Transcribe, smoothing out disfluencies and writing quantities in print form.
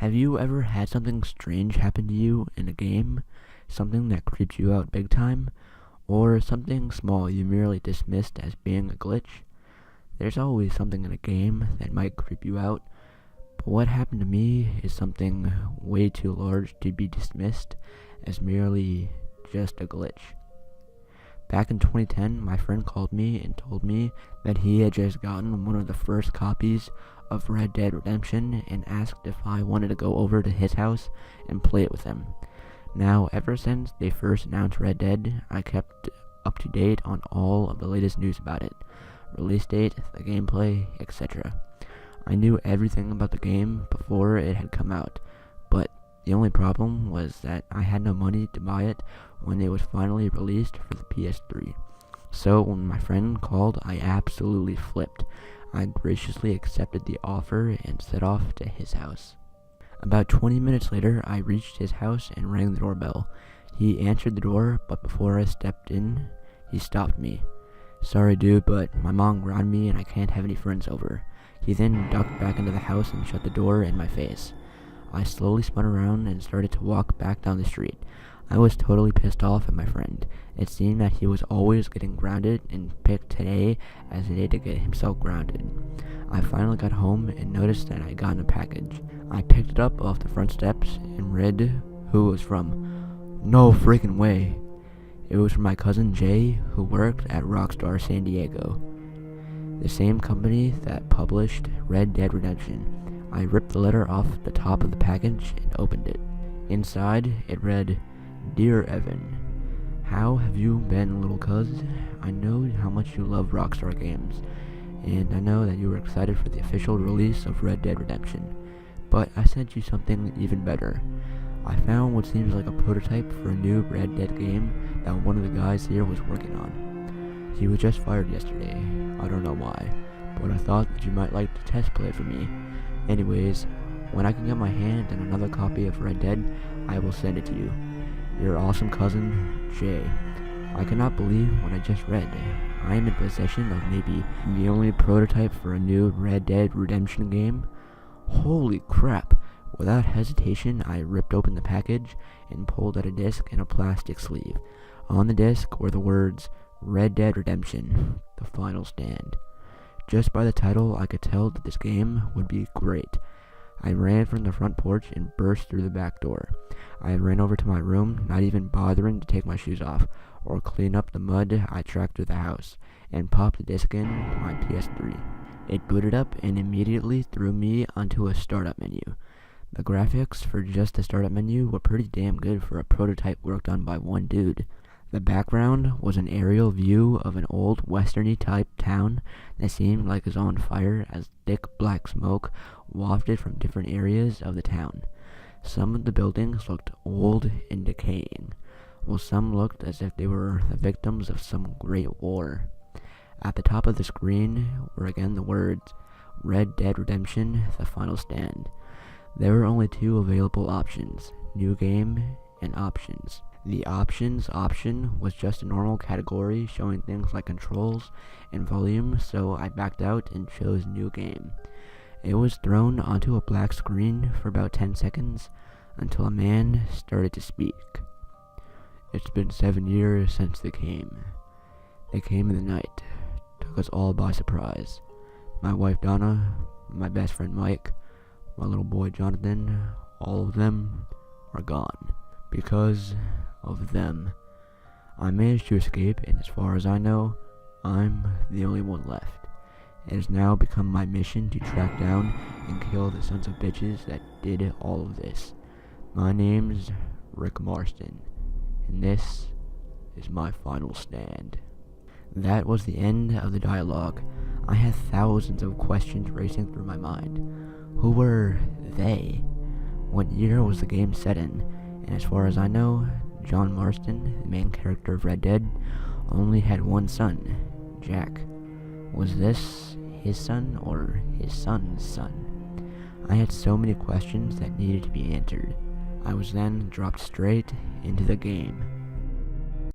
Have you ever had something strange happen to you in a game? Something that creeps you out big time? Or something small you merely dismissed as being a glitch? There's always something in a game that might creep you out, but what happened to me is something way too large to be dismissed as merely just a glitch. Back in 2010, my friend called me and told me that he had just gotten one of the first copies of Red Dead Redemption and asked if I wanted to go over to his house and play it with him. Now, ever since they first announced Red Dead, I kept up to date on all of the latest news about it, release date, the gameplay, etc. I knew everything about the game before it had come out, but the only problem was that I had no money to buy it when it was finally released for the PS3. So when my friend called, I absolutely flipped. I graciously accepted the offer and set off to his house. About 20 minutes later, I reached his house and rang the doorbell. He answered the door, but before I stepped in, he stopped me. "Sorry dude, but my mom grounded me and I can't have any friends over." He then ducked back into the house and shut the door in my face. I slowly spun around and started to walk back down the street. I was totally pissed off at my friend. It seemed that he was always getting grounded and picked today as a day to get himself grounded. I finally got home and noticed that I had gotten a package. I picked it up off the front steps and read who it was from. No freaking way. It was from my cousin Jay, who worked at Rockstar San Diego, the same company that published Red Dead Redemption. I ripped the letter off the top of the package and opened it. Inside, it read, "Dear Evan, how have you been, little cuz? I know how much you love Rockstar games, and I know that you were excited for the official release of Red Dead Redemption. But I sent you something even better. I found what seems like a prototype for a new Red Dead game that one of the guys here was working on. He was just fired yesterday. I don't know why, but I thought that you might like to test play it for me. Anyways, when I can get my hand on another copy of Red Dead, I will send it to you. Your awesome cousin, Jay." I cannot believe what I just read. I am in possession of maybe the only prototype for a new Red Dead Redemption game. Holy crap! Without hesitation, I ripped open the package and pulled out a disc in a plastic sleeve. On the disc were the words, "Red Dead Redemption, The Final Stand." Just by the title, I could tell that this game would be great. I ran from the front porch and burst through the back door. I ran over to my room, not even bothering to take my shoes off or clean up the mud I tracked through the house, and popped the disc in my PS3. It booted up and immediately threw me onto a startup menu. The graphics for just the startup menu were pretty damn good for a prototype worked on by one dude. The background was an aerial view of an old westerny type town that seemed like it was on fire as thick black smoke wafted from different areas of the town. Some of the buildings looked old and decaying, while some looked as if they were the victims of some great war. At the top of the screen were again the words, "Red Dead Redemption, The Final Stand." There were only two available options, New Game and Options. The Options option was just a normal category showing things like controls and volume, so I backed out and chose New Game. It was thrown onto a black screen for about 10 seconds until a man started to speak. "It's been 7 years since they came. They came in the night, took us all by surprise. My wife Donna, my best friend Mike, my little boy Jonathan, all of them are gone. Because of them, I managed to escape, and as far as I know, I'm the only one left. It has now become my mission to track down and kill the sons of bitches that did all of this. My name's Rick Marston, and this is my final stand." That was the end of the dialogue. I had thousands of questions racing through my mind. Who were they? What year was the game set in? And as far as I know, John Marston, the main character of Red Dead, only had one son, Jack. Was this his son or his son's son? I had so many questions that needed to be answered. I was then dropped straight into the game.